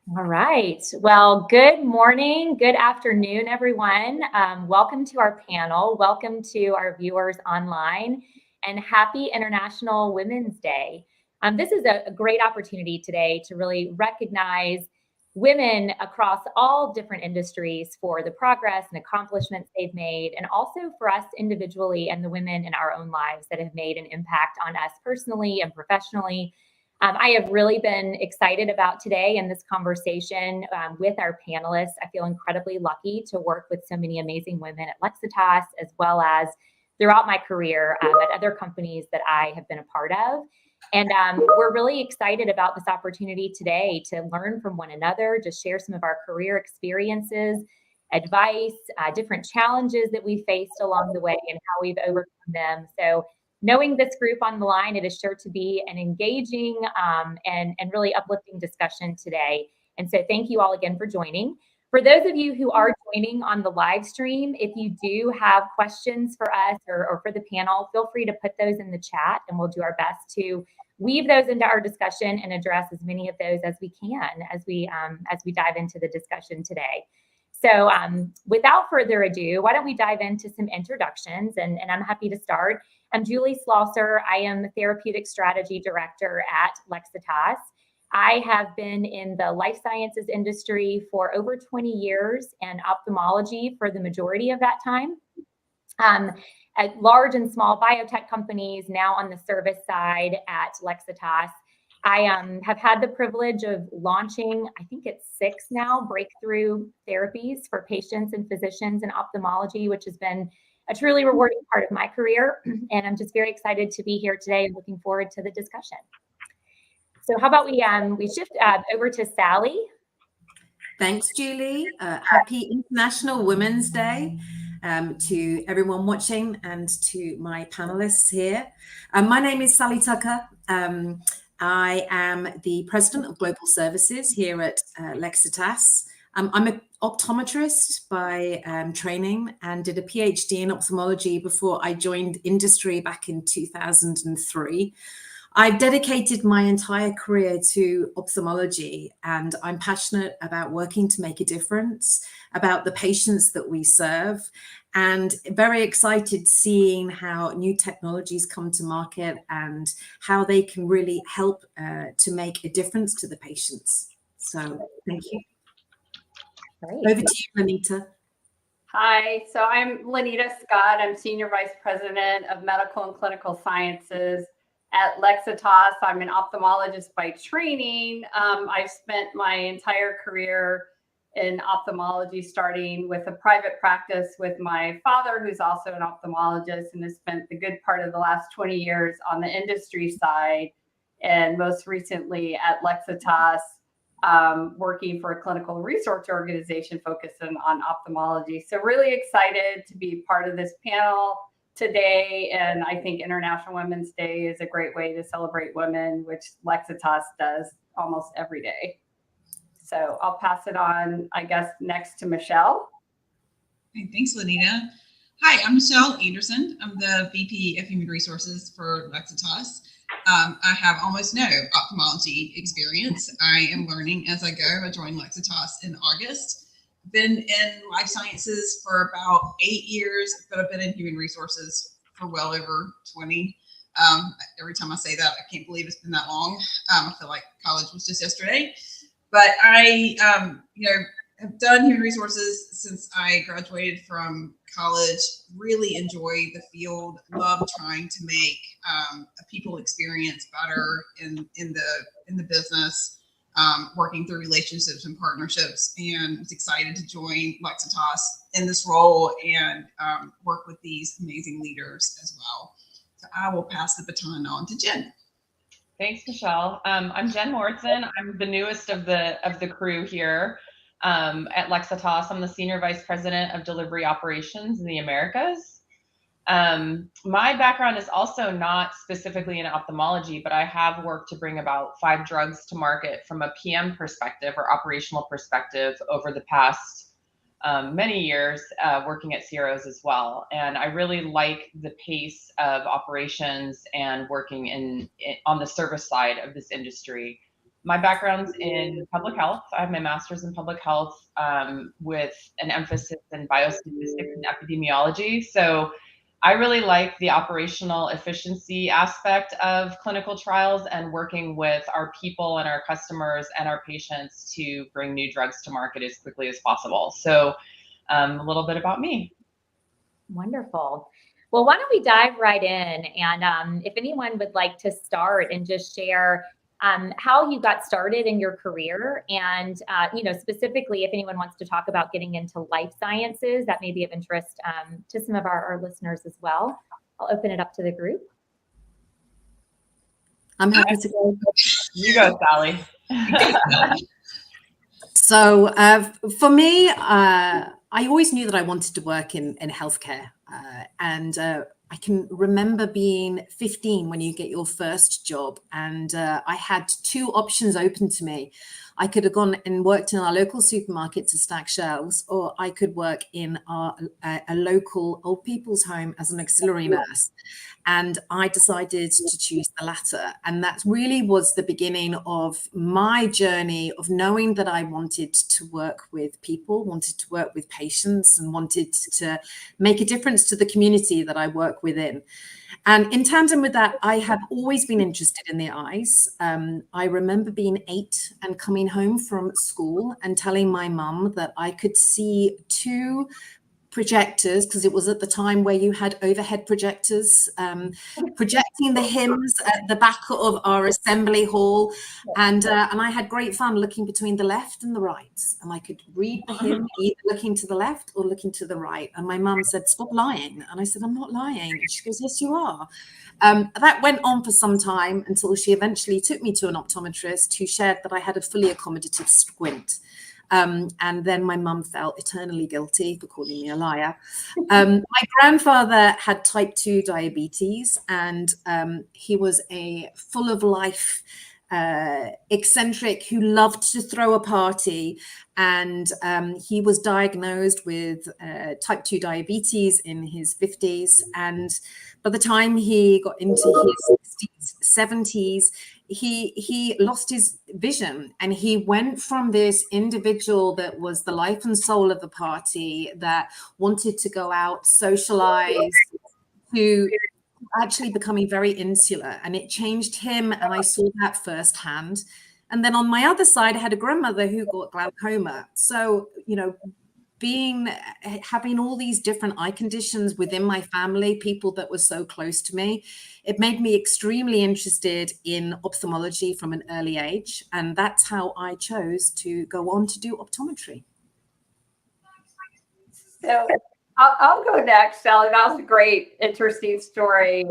All right. Well, good morning, good afternoon, everyone. Welcome to our panel. Welcome to our viewers online, and happy International Women's Day. This is a great opportunity today to really recognize women across all different industries for the progress and accomplishments they've made, and also for us individually and the women in our own lives that have made an impact on us personally and professionally. I have really been excited about today and this conversation with our panelists. I feel incredibly lucky to work with so many amazing women at Lexitas, as well as throughout my career at other companies that I have been a part of. And we're really excited about this opportunity today to learn from one another, to share some of our career experiences, advice, different challenges that we faced along the way, and how we've overcome them. So knowing this group on the line, it is sure to be an engaging and really uplifting discussion today. And so thank you all again for joining. For those of you who are joining on the live stream, if you do have questions for us or for the panel, feel free to put those in the chat, and we'll do our best to weave those into our discussion and address as many of those as we can as we dive into the discussion today. So without further ado, why don't we dive into some introductions, and I'm happy to start. I'm Julie Slosser. I am the Therapeutic Strategy Director at Lexitas. I have been in the life sciences industry for over 20 years and ophthalmology for the majority of that time. At large and small biotech companies, now on the service side at Lexitas. I have had the privilege of launching, I think it's 6 now, breakthrough therapies for patients and physicians in ophthalmology, which has been a truly rewarding part of my career. And I'm just very excited to be here today and looking forward to the discussion. So how about we shift over to Sally? Thanks, Julie. Happy International Women's Day to everyone watching and to my panelists here. My name is Sally Tucker. I am the President of Global Services here at Lexitas. I'm an optometrist by training and did a PhD in ophthalmology before I joined industry back in 2003. I've dedicated my entire career to ophthalmology, and I'm passionate about working to make a difference, about the patients that we serve, and very excited seeing how new technologies come to market and how they can really help to make a difference to the patients. So thank you. Great. Over to you, Lenita. Hi, so I'm Lenita Scott. I'm Senior Vice President of Medical and Clinical Sciences at Lexitas. I'm an ophthalmologist by training. I've spent my entire career in ophthalmology, starting with a private practice with my father, who's also an ophthalmologist, and has spent the good part of the last 20 years on the industry side, and most recently at Lexitas, working for a clinical research organization focused on ophthalmology. So really excited to be part of this panel today. And I think International Women's Day is a great way to celebrate women, which Lexitas does almost every day. So I'll pass it on, I guess, next to Michelle. Okay, thanks, Lenita. Hi, I'm Michelle Anderson. I'm the VP of Human Resources for Lexitas. I have almost no ophthalmology experience. I am learning as I go. I joined Lexitas in August. Been in life sciences for about 8 years, but I've been in human resources for well over 20. Every time I say that, I can't believe it's been that long. I feel like college was just yesterday. But I, have done human resources since I graduated from college. Really enjoy the field. Love trying to make a people experience better in the business. Working through relationships and partnerships, and was excited to join Lexitas in this role and work with these amazing leaders as well. So I will pass the baton on to Jen. Thanks, Michelle. I'm Jen Morrison. I'm the newest of the crew here at Lexitas. I'm the Senior Vice President of Delivery Operations in the Americas. My background is also not specifically in ophthalmology, but I have worked to bring about 5 drugs to market from a PM perspective or operational perspective over the past many years, working at CROs as well. And I really like the pace of operations and working on the service side of this industry. My background's in public health. I have my master's in public health with an emphasis in biostatistics and epidemiology. So I really like the operational efficiency aspect of clinical trials and working with our people and our customers and our patients to bring new drugs to market as quickly as possible. So a little bit about me. Wonderful. Well, why don't we dive right in? And if anyone would like to start and just share how you got started in your career, and specifically, if anyone wants to talk about getting into life sciences, that may be of interest to some of our listeners as well. I'll open it up to the group. I'm happy to go. You go, Sally. So for me, I always knew that I wanted to work in healthcare. And I can remember being 15 when you get your first job. And I had two options open to me. I could have gone and worked in our local supermarket to stack shelves, or I could work in a local old people's home as an auxiliary nurse. And I decided to choose the latter. And that really was the beginning of my journey of knowing that I wanted to work with people, wanted to work with patients, and wanted to make a difference to the community that I work within. And in tandem with that, I have always been interested in the eyes. I remember being 8 and coming home from school and telling my mum that I could see 2 projectors, because it was at the time where you had overhead projectors projecting the hymns at the back of our assembly hall, and I had great fun looking between the left and the right, and I could read the hymn either looking to the left or looking to the right. And my mum said, "Stop lying." And I said, "I'm not lying." And she goes, "Yes, you are." That went on for some time until she eventually took me to an optometrist who shared that I had a fully accommodative squint. And then my mum felt eternally guilty for calling me a liar. My grandfather had type 2 diabetes, and he was a full of life eccentric who loved to throw a party. And he was diagnosed with type 2 diabetes in his 50s. And by the time he got into his 60s, 70s, he lost his vision, and he went from this individual that was the life and soul of the party, that wanted to go out, socialize, to actually becoming very insular. And it changed him, and I saw that firsthand. And then on my other side, I had a grandmother who got glaucoma. So, having all these different eye conditions within my family, people that were so close to me, it made me extremely interested in ophthalmology from an early age. And that's how I chose to go on to do optometry. So I'll go next, Sally. That was a great, interesting story.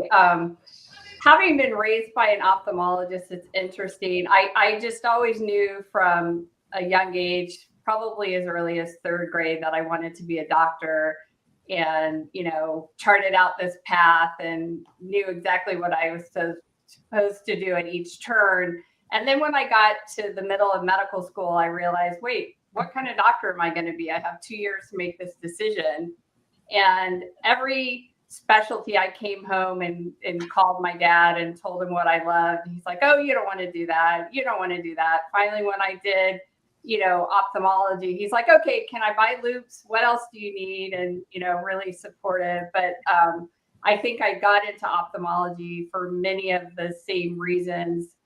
Having been raised by an ophthalmologist, it's interesting. I just always knew from a young age, probably as early as 3rd grade, that I wanted to be a doctor, and, charted out this path and knew exactly what I was supposed to do at each turn. And then when I got to the middle of medical school, I realized, wait, what kind of doctor am I going to be? I have 2 years to make this decision. And every specialty, I came home and called my dad and told him what I loved. He's like, "Oh, you don't want to do that. You don't want to do that." Finally, when I did, ophthalmology, he's like, "Okay, can I buy loupes? What else do you need?" And, really supportive. But I think I got into ophthalmology for many of the same reasons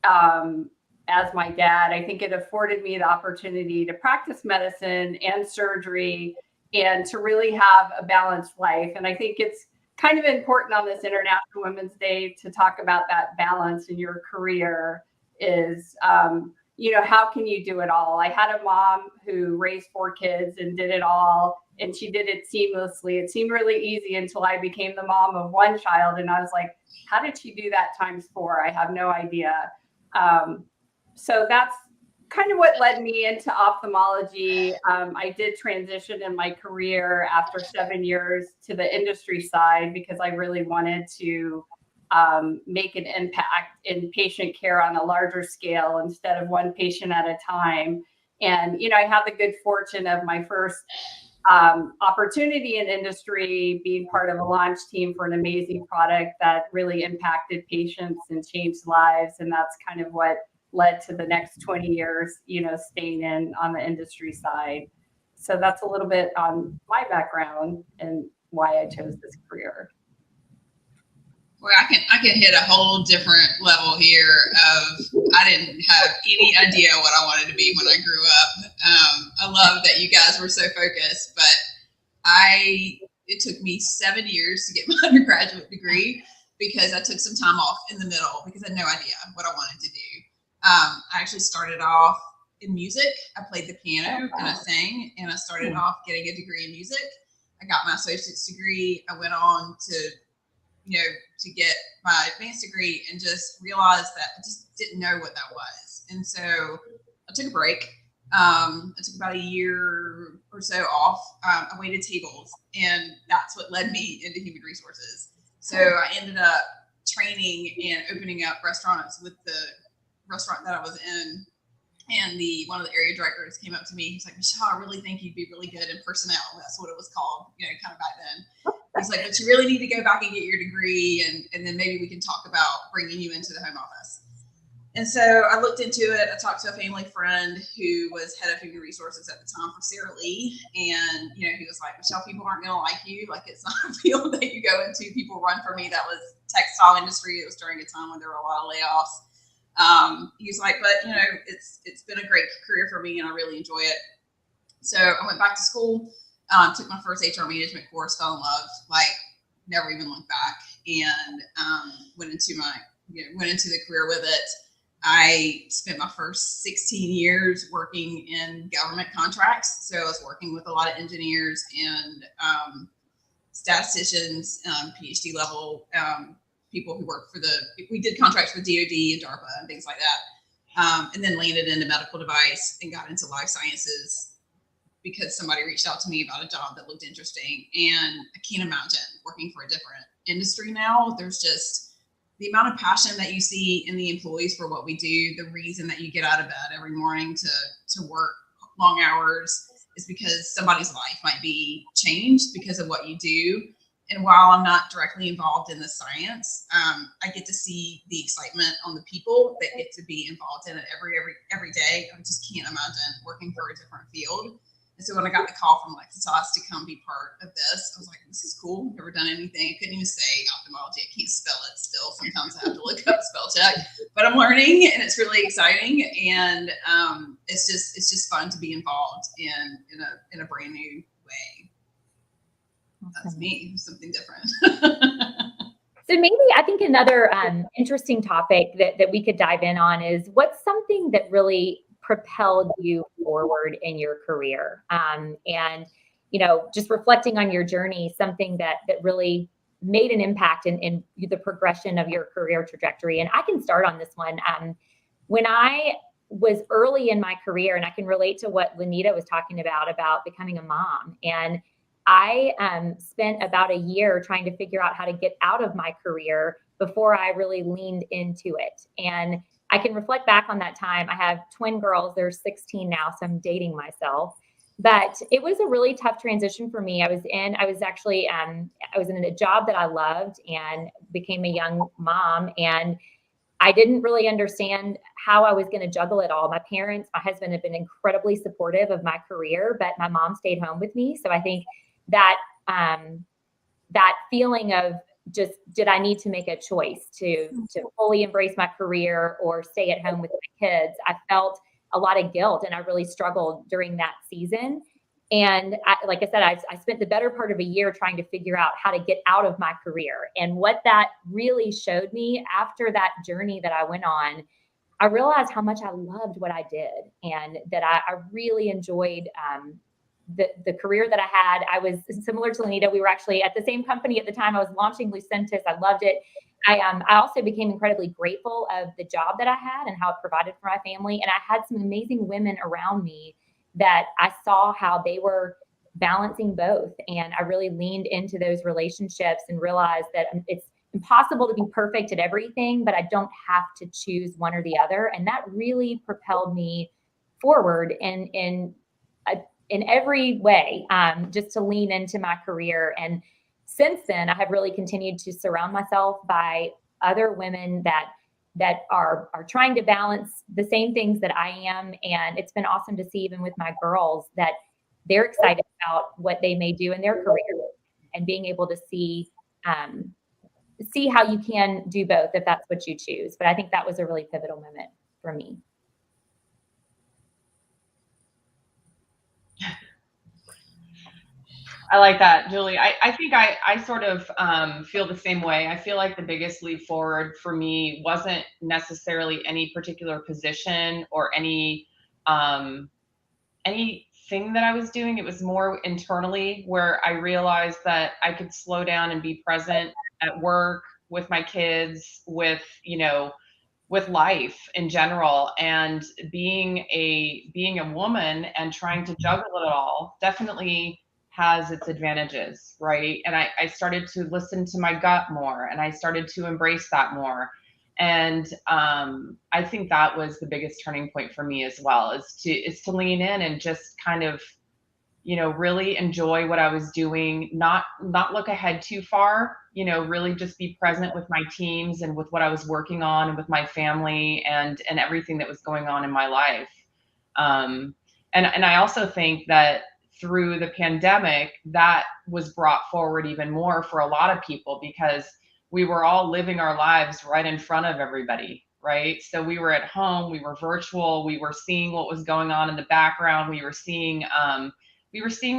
as my dad. I think it afforded me the opportunity to practice medicine and surgery, and to really have a balanced life. And I think it's kind of important on this International Women's Day to talk about that balance in your career. Is how can you do it all? I had a mom who raised 4 kids and did it all, and she did it seamlessly. It seemed really easy until I became the mom of 1 child, and I was like, how did she do that times 4? I have no idea. So that's kind of what led me into ophthalmology. I did transition in my career after 7 years to the industry side, because I really wanted to make an impact in patient care on a larger scale instead of 1 patient at a time. And, I had the good fortune of my first opportunity in industry being part of a launch team for an amazing product that really impacted patients and changed lives. And that's kind of what led to the next 20 years, staying in on the industry side. So that's a little bit on my background and why I chose this career. Well, I can hit a whole different level here of I didn't have any idea what I wanted to be when I grew up. I love that you guys were so focused, but it took me 7 years to get my undergraduate degree because I took some time off in the middle because I had no idea what I wanted to do. I actually started off in music. I played the piano and I sang, and I started off getting a degree in music. I got my associate's degree. I went on to get my advanced degree and just realized that I just didn't know what that was. And so I took a break. I took about a year or so off. I waited tables, and that's what led me into human resources. So I ended up training and opening up restaurants with the restaurant that I was in. And one of the area directors came up to me. He's like, Michelle, I really think you'd be really good in personnel. That's what it was called, kind of back then. He's like, but you really need to go back and get your degree, and then maybe we can talk about bringing you into the home office. And so I looked into it. I talked to a family friend who was head of human resources at the time for Sara Lee. And, he was like, Michelle, people aren't going to like you. Like, it's not a field that you go into. People run for me. That was textile industry. It was during a time when there were a lot of layoffs. He was like, but, it's been a great career for me and I really enjoy it. So I went back to school, took my first HR management course, fell in love, like never even looked back, and went into the career with it. I spent my first 16 years working in government contracts. So I was working with a lot of engineers and statisticians, PhD level people who work we did contracts for DOD and DARPA and things like that. And then landed into medical device and got into life sciences because somebody reached out to me about a job that looked interesting. And I can't imagine working for a different industry now. There's just the amount of passion that you see in the employees for what we do, the reason that you get out of bed every morning to work long hours is because somebody's life might be changed because of what you do. And while I'm not directly involved in the science, I get to see the excitement on the people that get to be involved in it every day. I just can't imagine working for a different field. And so when I got the call from Lexitas to come be part of this, I was like, this is cool. I've never done anything. I couldn't even say ophthalmology. I can't spell it still. Sometimes I have to look up spell check, but I'm learning and it's really exciting. And it's just fun to be involved in a brand new way. That's me, something different. So maybe I think another interesting topic that we could dive in on is what's something that really propelled you forward in your career, and just reflecting on your journey, something that really made an impact in the progression of your career trajectory. And I can start on this one. When I was early in my career, and I can relate to what Lenita was talking about becoming a mom, and I spent about a year trying to figure out how to get out of my career before I really leaned into it. And I can reflect back on that time. I have twin girls. They're 16 now, so I'm dating myself. But it was a really tough transition for me. I was in a job that I loved and became a young mom. And I didn't really understand how I was going to juggle it all. My husband had been incredibly supportive of my career, but my mom stayed home with me. So I think that feeling of just, did I need to make a choice to fully embrace my career or stay at home with my kids? I felt a lot of guilt, and I really struggled during that season. And like I said, I spent the better part of a year trying to figure out how to get out of my career. And what that really showed me after that journey that I went on, I realized how much I loved what I did, and that I really enjoyed the career that I had. I was similar to Lenita. We were actually at the same company at the time. I was launching Lexitas. I loved it. I also became incredibly grateful of the job that I had and how it provided for my family. And I had some amazing women around me that I saw how they were balancing both. And I really leaned into those relationships and realized that it's impossible to be perfect at everything, but I don't have to choose one or the other. And that really propelled me forward in every way, just to lean into my career. And since then, I have really continued to surround myself by other women that that are trying to balance the same things that I am. And it's been awesome to see, even with my girls, that they're excited about what they may do in their career, and being able to see how you can do both if that's what you choose. But I think that was a really pivotal moment for me. I like that, Julie. I think I sort of feel the same way. I feel like the biggest leap forward for me wasn't necessarily any particular position or anything that I was doing. It was more internally, where I realized that I could slow down and be present at work, with my kids, with life in general. And being a woman and trying to juggle it all definitely has its advantages, right? And I started to listen to my gut more, and I started to embrace that more. And I think that was the biggest turning point for me as well, is to lean in and just kind of, really enjoy what I was doing, not look ahead too far, really just be present with my teams and with what I was working on and with my family and everything that was going on in my life. And I also think that through the pandemic, that was brought forward even more for a lot of people, because we were all living our lives right in front of everybody, right? So we were at home, we were virtual, we were seeing what was going on in the background, we were seeing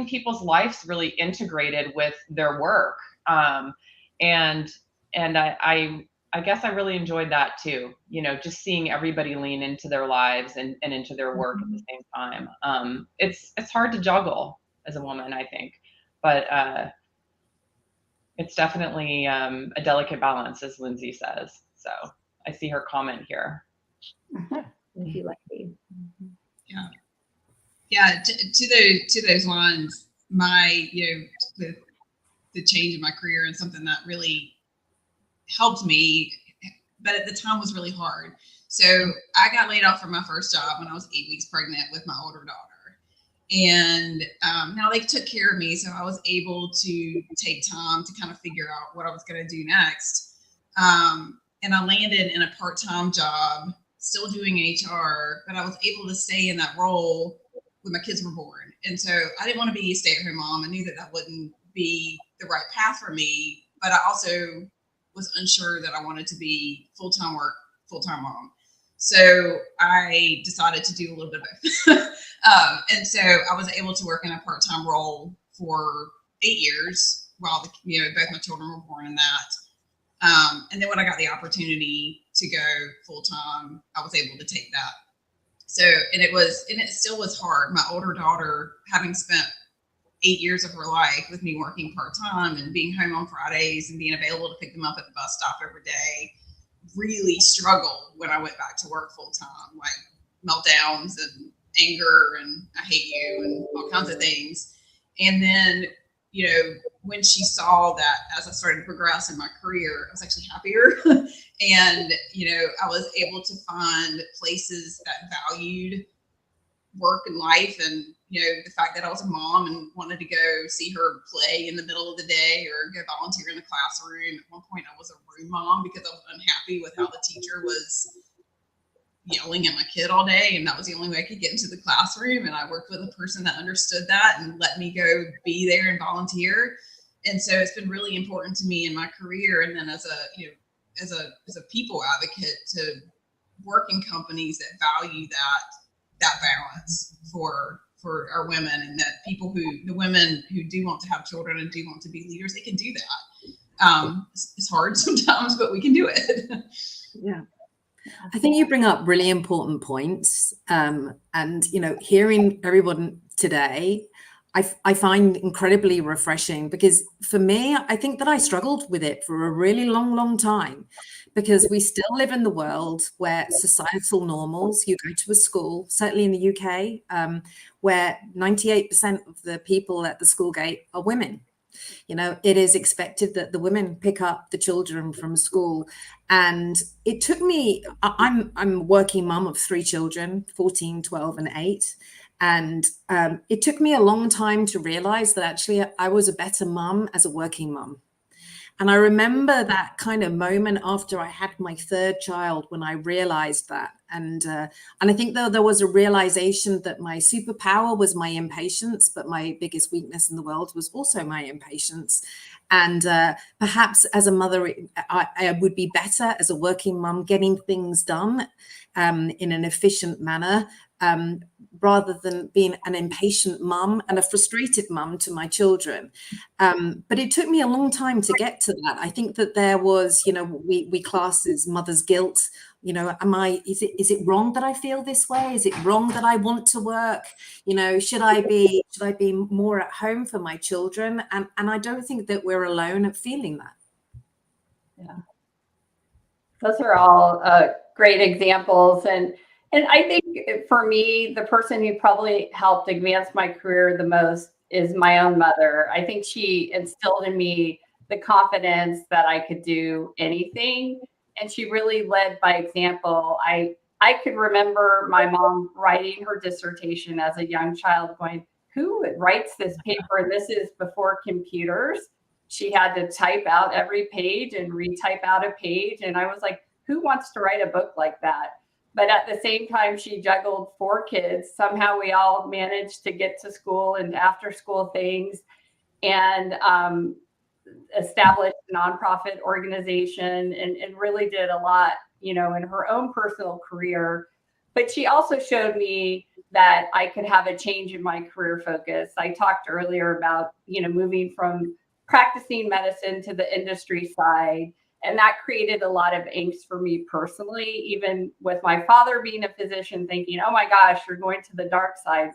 people's lives really integrated with their work. And I guess I really enjoyed that too, just seeing everybody lean into their lives and into their work at the same time. It's hard to juggle as a woman, I think, but it's definitely a delicate balance, as Lindsay says. So I see her comment here. Thank you, Lexi. Yeah. To those lines, my the change in my career, and something that really helped me, but at the time was really hard. So I got laid off from my first job when I was 8 weeks pregnant with my older daughter. And now they took care of me, so I was able to take time to kind of figure out what I was going to do next. And I landed in a part-time job, still doing HR, but I was able to stay in that role when my kids were born. And so I didn't want to be a stay-at-home mom. I knew that wouldn't be the right path for me, but I also was unsure that I wanted to be full-time work, full-time mom. So I decided to do a little bit of both. And so I was able to work in a part-time role for 8 years while both my children were born in that. And then when I got the opportunity to go full-time, I was able to take that. So, and it still was hard. My older daughter, having spent 8 years of her life with me working part-time and being home on Fridays and being available to pick them up at the bus stop every day, really struggled when I went back to work full-time, like meltdowns and anger and I hate you and all kinds of things. And then, when she saw that as I started to progress in my career, I was actually happier. And, I was able to find places that valued work and life, and the fact that I was a mom and wanted to go see her play in the middle of the day or go volunteer in the classroom. At one point I was a room mom because I was unhappy with how the teacher was yelling at my kid all day, and that was the only way I could get into the classroom. And I worked with a person that understood that and let me go be there and volunteer. And so it's been really important to me in my career, and then as a people advocate, to work in companies that value that balance for our women, and that the women who do want to have children and do want to be leaders, they can do that. It's hard sometimes, but we can do it. Yeah. I think you bring up really important points. And, hearing everyone today, I find incredibly refreshing, because for me, I think that I struggled with it for a really long, long time, because we still live in the world where societal normals, you go to a school, certainly in the UK, where 98% of the people at the school gate are women. It is expected that the women pick up the children from school. And it took me, I'm a working mum of 3 children, 14, 12, and 8. And it took me a long time to realize that actually I was a better mum as a working mum. And I remember that kind of moment after I had my third child when I realized that. And I think there was a realization that my superpower was my impatience, but my biggest weakness in the world was also my impatience. And perhaps as a mother, I would be better as a working mum getting things done in an efficient manner, rather than being an impatient mum and a frustrated mum to my children. But it took me a long time to get to that. I think that there was, we class as mother's guilt. Is it wrong that I feel this way? Is it wrong that I want to work? Should I be more at home for my children? And I don't think that we're alone at feeling that. Yeah. Those are all great examples. And I think for me, the person who probably helped advance my career the most is my own mother. I think she instilled in me the confidence that I could do anything. And she really led by example. I could remember my mom writing her dissertation as a young child going, who writes this paper? And this is before computers. She had to type out every page and retype out a page. And I was like, who wants to write a book like that? But at the same time, she juggled 4 kids. Somehow we all managed to get to school and after school things, and established a nonprofit organization, and really did a lot, in her own personal career. But she also showed me that I could have a change in my career focus. I talked earlier about, moving from practicing medicine to the industry side. And that created a lot of angst for me personally, even with my father being a physician, thinking, oh my gosh, you're going to the dark side.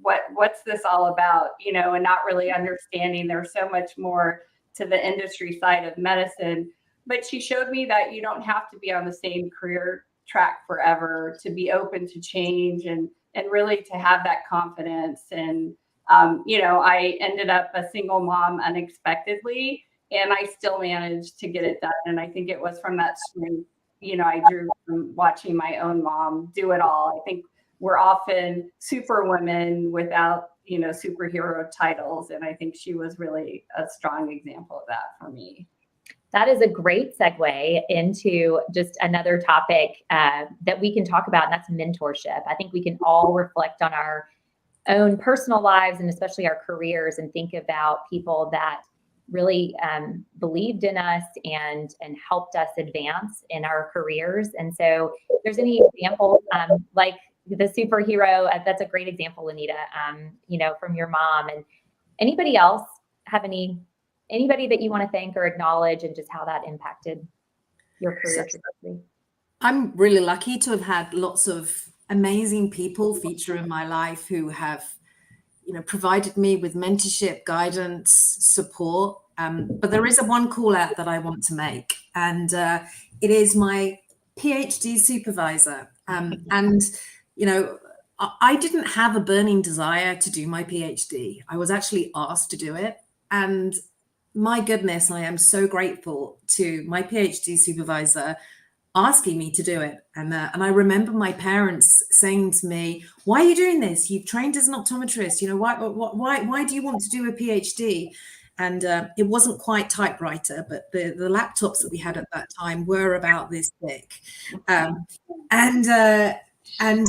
What's this all about? And not really understanding there's so much more to the industry side of medicine. But she showed me that you don't have to be on the same career track forever, to be open to change and really to have that confidence. And I ended up a single mom unexpectedly, and I still managed to get it done. And I think it was from that strength, I drew from watching my own mom do it all. I think we're often super women without, superhero titles. And I think she was really a strong example of that for me. That is a great segue into just another topic that we can talk about, and that's mentorship. I think we can all reflect on our own personal lives and especially our careers and think about people that really believed in us and helped us advance in our careers. And so if there's any examples like the superhero, that's a great example, Lenita, from your mom. And anybody else have anybody that you want to thank or acknowledge, and just how that impacted your career trajectory? I'm really lucky to have had lots of amazing people feature in my life who have, provided me with mentorship, guidance, support. But there is one call out that I want to make, and it is my PhD supervisor. I didn't have a burning desire to do my PhD. I was actually asked to do it. And my goodness, I am so grateful to my PhD supervisor asking me to do it. And I remember my parents saying to me, why are you doing this? You've trained as an optometrist. Why do you want to do a PhD? And it wasn't quite typewriter, but the laptops that we had at that time were about this thick. And I said,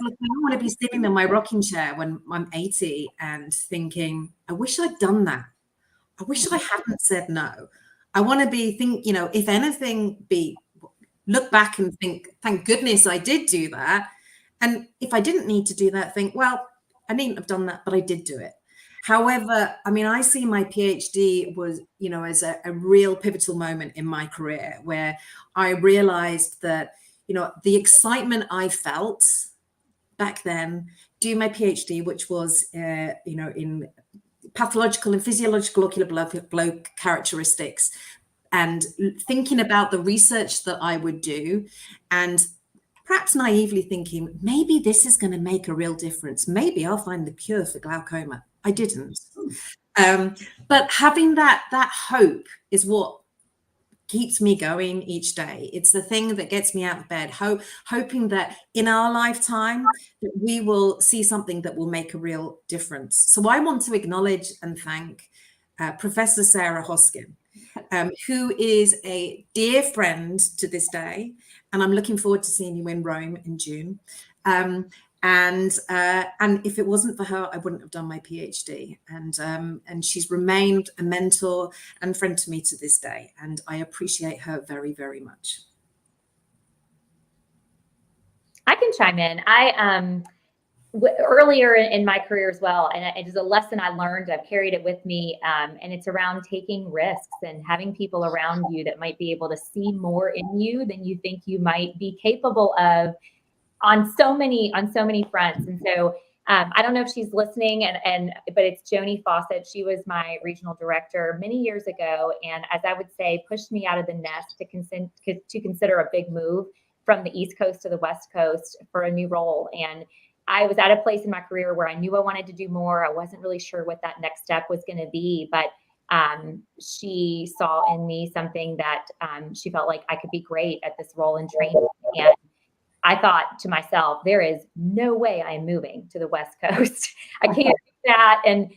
look, I don't want to be sitting in my rocking chair when I'm 80 and thinking, I wish I'd done that. I wish I hadn't said no. I want to if anything, look back and think, thank goodness I did do that. And if I didn't need to do that, think, well, I needn't have done that, but I did do it. However, I see my PhD was, as a real pivotal moment in my career where I realized that, the excitement I felt back then doing my PhD, which was, in pathological and physiological ocular flow characteristics, and thinking about the research that I would do, and perhaps naively thinking, maybe this is going to make a real difference. Maybe I'll find the cure for glaucoma. I didn't. But having that hope is what keeps me going each day. It's the thing that gets me out of bed, hoping that in our lifetime that we will see something that will make a real difference. So I want to acknowledge and thank Professor Sarah Hoskin, who is a dear friend to this day, and I'm looking forward to seeing you in Rome in June. And if it wasn't for her, I wouldn't have done my PhD. And she's remained a mentor and friend to me to this day, and I appreciate her very, very much. I can chime in. Earlier in my career as well, and it is a lesson I learned. I've carried it with me, and it's around taking risks and having people around you that might be able to see more in you than you think you might be capable of on so many fronts. And so I don't know if she's listening, but it's Joni Fawcett. She was my regional director many years ago, and as I would say, pushed me out of the nest to consider a big move from the East Coast to the West Coast for a new role. And I was at a place in my career where I knew I wanted to do more. I wasn't really sure what that next step was going to be, but she saw in me something that she felt like I could be great at this role in training. And I thought to myself, there is no way I am moving to the West Coast. I can't do that. And,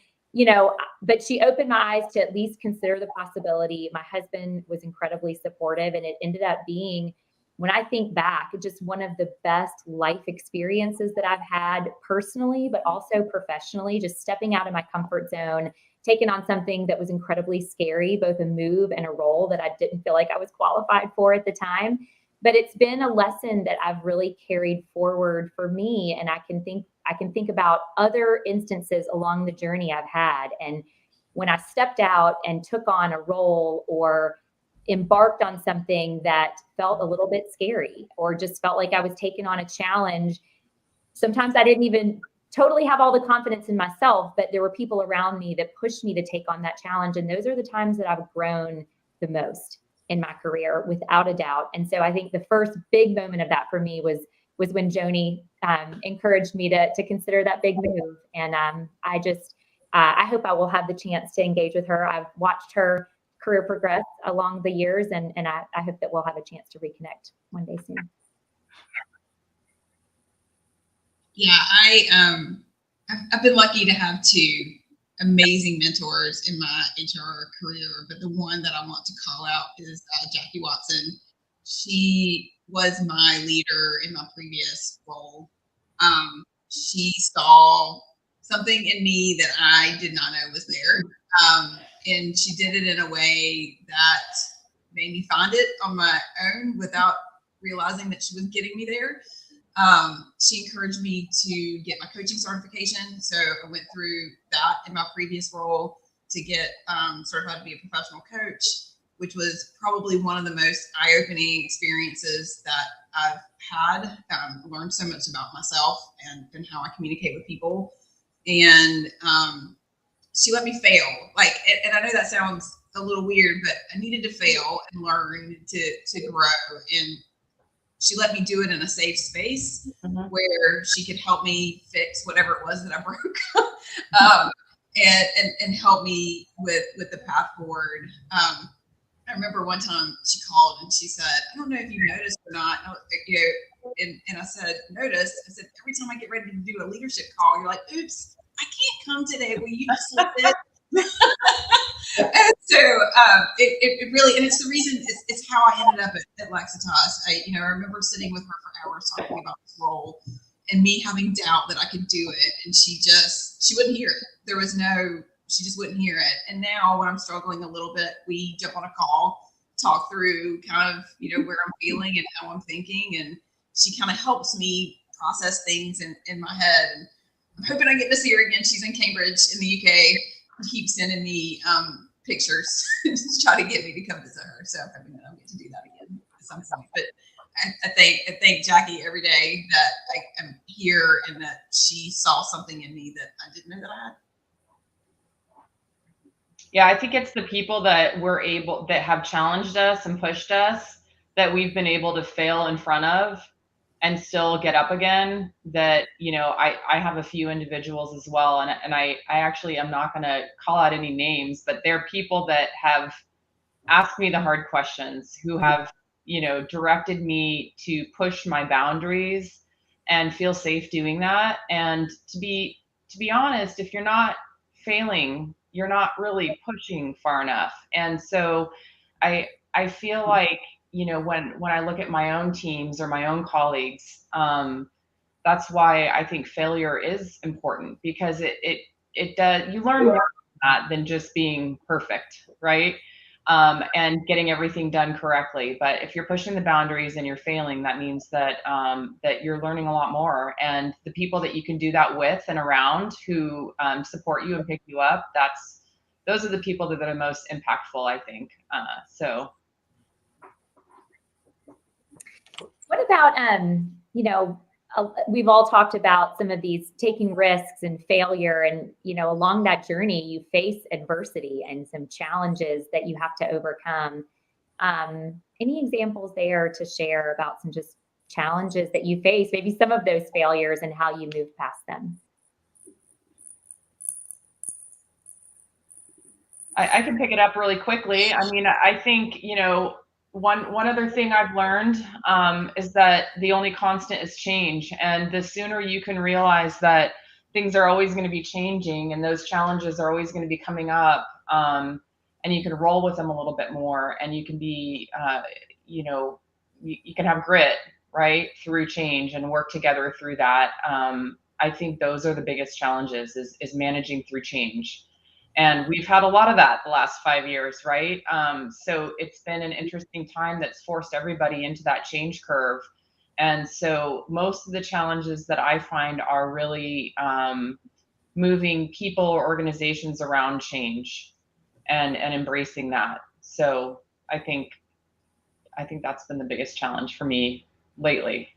but she opened my eyes to at least consider the possibility. My husband was incredibly supportive, and it ended up being, when I think back, just one of the best life experiences that I've had personally, but also professionally, just stepping out of my comfort zone, taking on something that was incredibly scary, both a move and a role that I didn't feel like I was qualified for at the time. But it's been a lesson that I've really carried forward for me. And I can think about other instances along the journey I've had. And when I stepped out and took on a role or embarked on something that felt a little bit scary, or just felt like I was taking on a challenge, sometimes I didn't even totally have all the confidence in myself, but there were people around me that pushed me to take on that challenge. And those are the times that I've grown the most in my career, without a doubt. And so I think the first big moment of that for me was when Joni encouraged me to consider that big move. And I hope I will have the chance to engage with her. I've watched her career progress along the years, and I hope that we'll have a chance to reconnect one day soon. Yeah, I've been lucky to have two amazing mentors in my HR career, but the one that I want to call out is Jackie Watson. She was my leader in my previous role. She saw something in me that I did not know was there. And she did it in a way that made me find it on my own without realizing that she was getting me there. She encouraged me to get my coaching certification. So I went through that in my previous role to get certified to be a professional coach, which was probably one of the most eye-opening experiences that I've had. Learned so much about myself and how I communicate with people. And she let me fail. And I know that sounds a little weird, but I needed to fail and learn to grow. And she let me do it in a safe space where she could help me fix whatever it was that I broke, and help me with the path forward. I remember one time she called and she said, "I don't know if you noticed or not," and I said, "Notice." I said, "Every time I get ready to do a leadership call, you're like, oops, I can't come today. Will you just slip it?" And so it really, and it's the reason, it's how I ended up at Lexitas. I remember sitting with her for hours talking about this role and me having doubt that I could do it. And she wouldn't hear it. She just wouldn't hear it. And now when I'm struggling a little bit, we jump on a call, talk through kind of, where I'm feeling and how I'm thinking. And she kind of helps me process things in my head. And I'm hoping I get to see her again. She's in Cambridge in the UK. Keep sending me pictures to try to get me to come visit her. So I'm hoping that I'll get to do that again at some point. But I thank Jackie every day that I am here and that she saw something in me that I didn't know that I had. Yeah, I think it's the people that that have challenged us and pushed us, that we've been able to fail in front of and still get up again. That, I have a few individuals as well. And I actually am not going to call out any names, but they're people that have asked me the hard questions, who have, directed me to push my boundaries and feel safe doing that. And to be honest, if you're not failing you're not really pushing far enough. And so I feel like, you know, when I look at my own teams or my own colleagues, that's why I think failure is important, because it does, you learn more from that than just being perfect, right? And getting everything done correctly. But if you're pushing the boundaries and you're failing, that means that that you're learning a lot more. And the people that you can do that with and around, who support you and pick you up, those are the people that are the most impactful, I think. So. What about, you know, we've all talked about some of these taking risks and failure, and, you know, along that journey, you face adversity and some challenges that you have to overcome. Any examples there to share about some just challenges that you face, maybe some of those failures and how you moved past them? I can pick it up really quickly. I mean, I think, you know, one other thing I've learned is that the only constant is change. And the sooner you can realize that things are always going to be changing and those challenges are always going to be coming up, and you can roll with them a little bit more, and you can be, you know, you can have grit, right, through change and work together through that. I think those are the biggest challenges, is managing through change. And we've had a lot of that the last 5 years, right? So it's been an interesting time that's forced everybody into that change curve. And so most of the challenges that I find are really moving people or organizations around change and embracing that. So I think that's been the biggest challenge for me lately.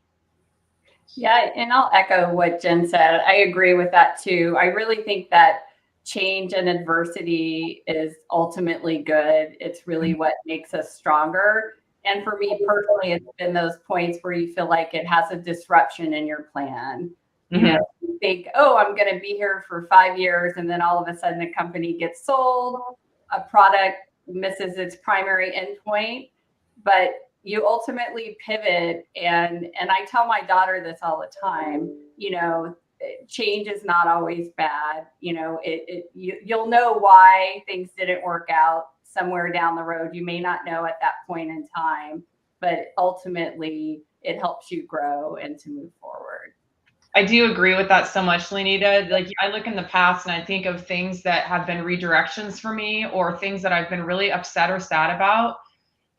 Yeah, and I'll echo what Jen said. I agree with that too. I really think that change and adversity is ultimately good. It's really what makes us stronger. And for me personally, it's been those points where you feel like it has a disruption in your plan. You know, you think, oh, I'm going to be here for 5 years, and then all of a sudden the company gets sold, a product misses its primary endpoint, but you ultimately pivot. And I tell my daughter this all the time, you know, change is not always bad. You know, you'll know why things didn't work out somewhere down the road. You may not know at that point in time, but ultimately it helps you grow and to move forward. I do agree with that so much, Lenita. Like, I look in the past and I think of things that have been redirections for me, or things that I've been really upset or sad about.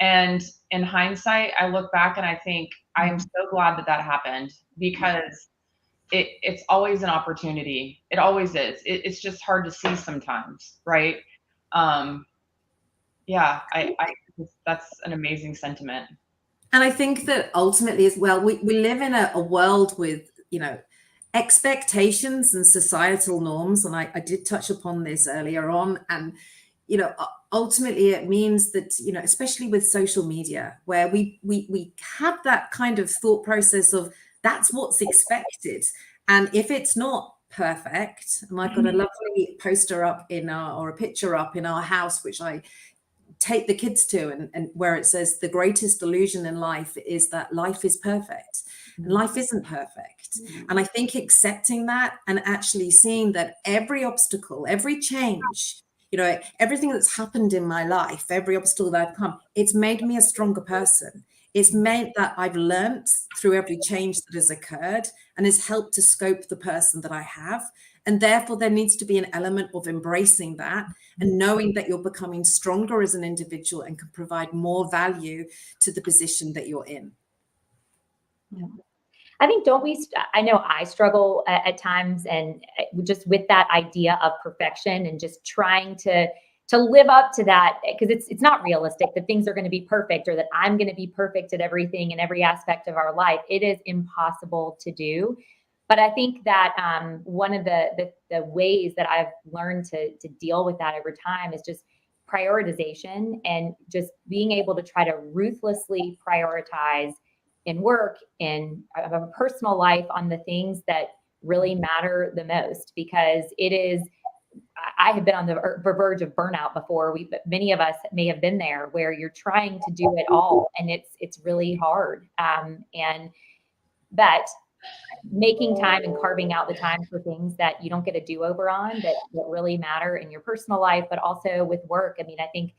And in hindsight, I look back and I think, I am so glad that happened, because it's always an opportunity. It always is. It's just hard to see sometimes, right? Yeah, I that's an amazing sentiment. And I think that ultimately as well, we live in a world with, you know, expectations and societal norms. And I did touch upon this earlier on. And, you know, ultimately it means that, you know, especially with social media, where we have that kind of thought process of, that's what's expected. And if it's not perfect, and I've got a lovely poster up or a picture up in our house, which I take the kids to, and where it says, the greatest illusion in life is that life is perfect, and life isn't perfect. And I think accepting that and actually seeing that every obstacle, every change, you know, everything that's happened in my life, every obstacle that I've come, it's made me a stronger person. It's meant that I've learned through every change that has occurred, and has helped to scope the person that I have. And therefore, there needs to be an element of embracing that and knowing that you're becoming stronger as an individual and can provide more value to the position that you're in. Yeah. I think, I know I struggle at times, and just with that idea of perfection and just trying to live up to that, because it's not realistic that things are going to be perfect, or that I'm going to be perfect at everything in every aspect of our life. It is impossible to do. But I think that one of the ways that I've learned to deal with that over time is just prioritization, and just being able to try to ruthlessly prioritize in work, in a personal life, on the things that really matter the most. Because I have been on the verge of burnout before. Many of us may have been there, where you're trying to do it all, and it's really hard. But making time and carving out the time for things that you don't get a do-over on that really matter in your personal life, but also with work. I mean, I think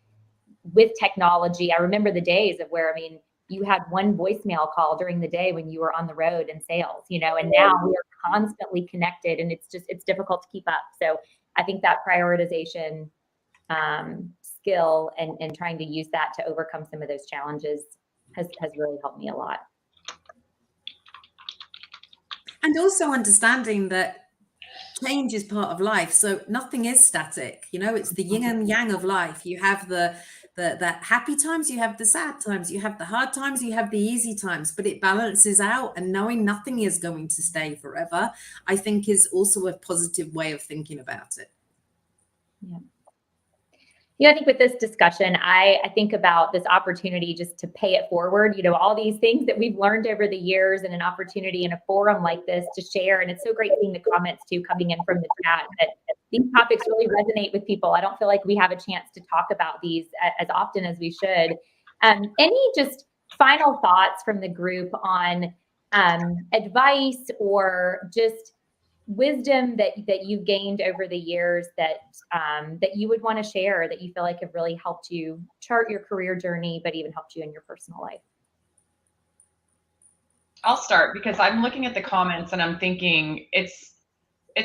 with technology, I remember the days of where, I mean, you had one voicemail call during the day when you were on the road in sales, you know, and now we are constantly connected, and it's difficult to keep up. So I think that prioritization skill and trying to use that to overcome some of those challenges has really helped me a lot. And also understanding that change is part of life. So nothing is static. You know, it's the yin and yang of life. You have the happy times, you have the sad times, you have the hard times, you have the easy times, but it balances out. And knowing nothing is going to stay forever, I think, is also a positive way of thinking about it. Yeah. I think with this discussion, I think about this opportunity just to pay it forward, you know, all these things that we've learned over the years, and an opportunity in a forum like this to share. And it's so great seeing the comments too coming in from the chat that these topics really resonate with people. I don't feel like we have a chance to talk about these as often as we should. Any just final thoughts from the group on advice or just wisdom that you've gained over the years that you would want to share, that you feel like have really helped you chart your career journey, but even helped you in your personal life? I'll start, because I'm looking at the comments and I'm thinking it's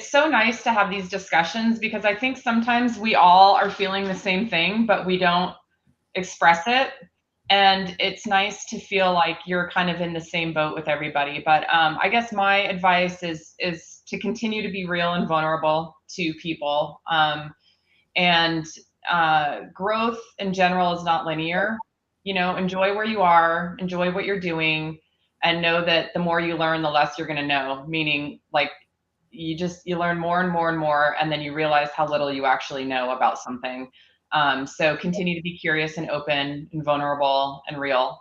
so nice to have these discussions, because I think sometimes we all are feeling the same thing, but we don't express it. And it's nice to feel like you're kind of in the same boat with everybody. But I guess my advice is to continue to be real and vulnerable to people. And growth in general is not linear. You know, enjoy where you are, enjoy what you're doing, and know that the more you learn, the less you're going to know. Meaning, like, you learn more and more and more, and then you realize how little you actually know about something. So continue to be curious and open and vulnerable and real.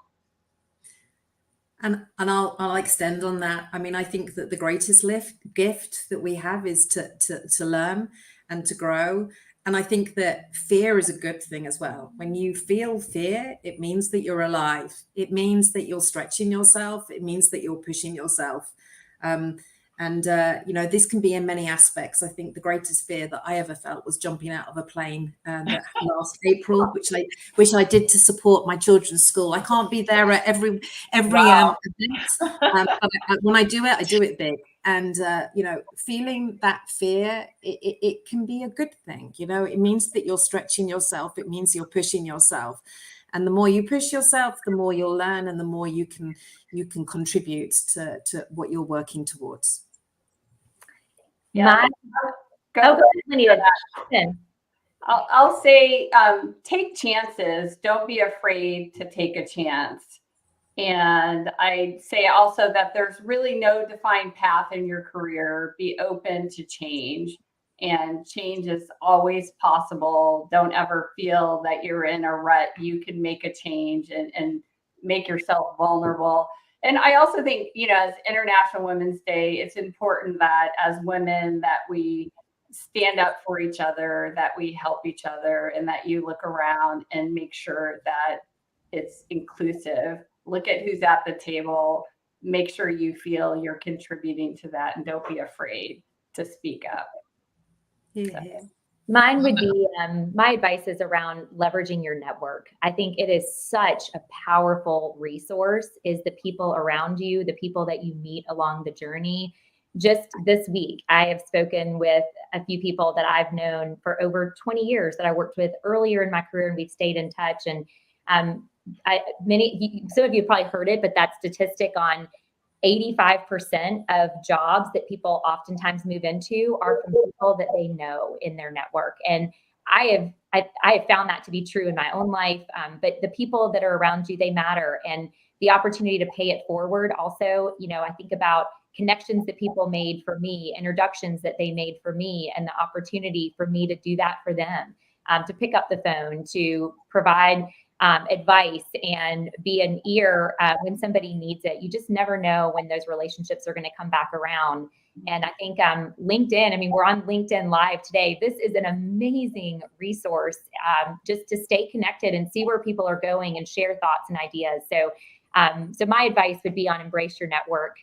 And I'll extend on that. I mean, I think that the greatest gift that we have is to learn and to grow. And I think that fear is a good thing as well. When you feel fear, it means that you're alive. It means that you're stretching yourself. It means that you're pushing yourself. You know, this can be in many aspects. I think the greatest fear that I ever felt was jumping out of a plane last April, which I did to support my children's school. I can't be there at every Wow. event, but when I do it big. And you know, feeling that fear, it can be a good thing. You know, it means that you're stretching yourself. It means you're pushing yourself. And the more you push yourself, the more you'll learn, and the more you can contribute to what you're working towards. Yeah. I'll say take chances. Don't be afraid to take a chance. And I say also that there's really no defined path in your career. Be open to change, and change is always possible. Don't ever feel that you're in a rut. You can make a change and make yourself vulnerable. And I also think, you know, as International Women's Day, it's important that as women that we stand up for each other, that we help each other, and that you look around and make sure that it's inclusive. Look at who's at the table. Make sure you feel you're contributing to that, and don't be afraid to speak up. Yeah. So. Mine would be, my advice is around leveraging your network. I think it is such a powerful resource, is the people around you, the people that you meet along the journey. Just this week, I have spoken with a few people that I've known for over 20 years that I worked with earlier in my career, and we've stayed in touch. And some of you have probably heard it, but that statistic on 85% of jobs that people oftentimes move into are from people that they know in their network. And I have found that to be true in my own life. But the people that are around you, they matter. And the opportunity to pay it forward also, you know, I think about connections that people made for me, introductions that they made for me, and the opportunity for me to do that for them, to pick up the phone, to provide advice and be an ear when somebody needs it. You just never know when those relationships are going to come back around. And I think LinkedIn, I mean, we're on LinkedIn Live today. This is an amazing resource just to stay connected and see where people are going and share thoughts and ideas. So my advice would be on embrace your network.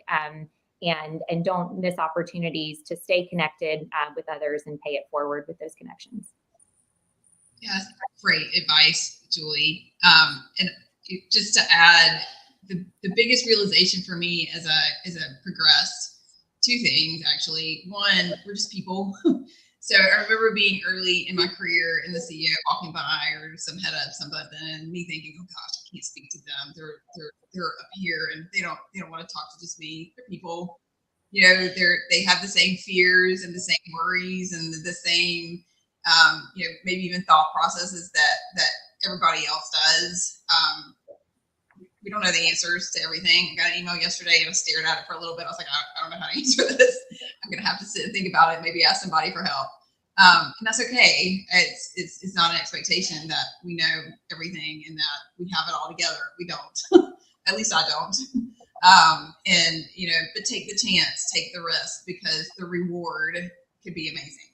and don't miss opportunities to stay connected with others and pay it forward with those connections. Yes, great advice, Julie. And just to add, the biggest realization for me as I progressed, two things actually. One, we're just people. So I remember being early in my career in the CEO walking by or some head of something and me thinking, oh gosh, I can't speak to them. They're up here and they don't want to talk to just me. They're people. They have the same fears and the same worries and the same maybe even thought processes that everybody else does. We don't know the answers to everything. I got an email yesterday and I stared at it for a little bit. I was like, I don't know how to answer this. I'm going to have to sit and think about it, maybe ask somebody for help. And that's okay. It's not an expectation that we know everything and that we have it all together. We don't. At least I don't. But take the chance, take the risk, because the reward could be amazing.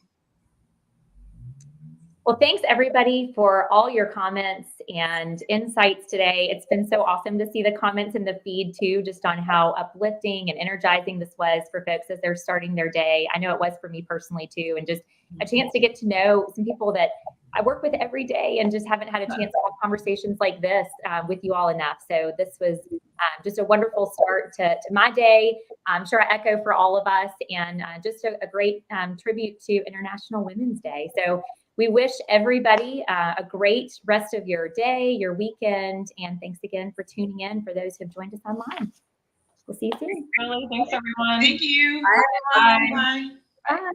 Well, thanks everybody for all your comments and insights today. It's been so awesome to see the comments in the feed too, just on how uplifting and energizing this was for folks as they're starting their day. I know it was for me personally too, and just a chance to get to know some people that I work with every day and just haven't had a chance to have conversations like this with you all enough. So this was just a wonderful start to my day. I'm sure I echo for all of us, and just a great tribute to International Women's Day. So we wish everybody a great rest of your day, your weekend, and thanks again for tuning in for those who have joined us online. We'll see you soon. Really, thanks everyone. Thank you. Bye. Bye. Bye.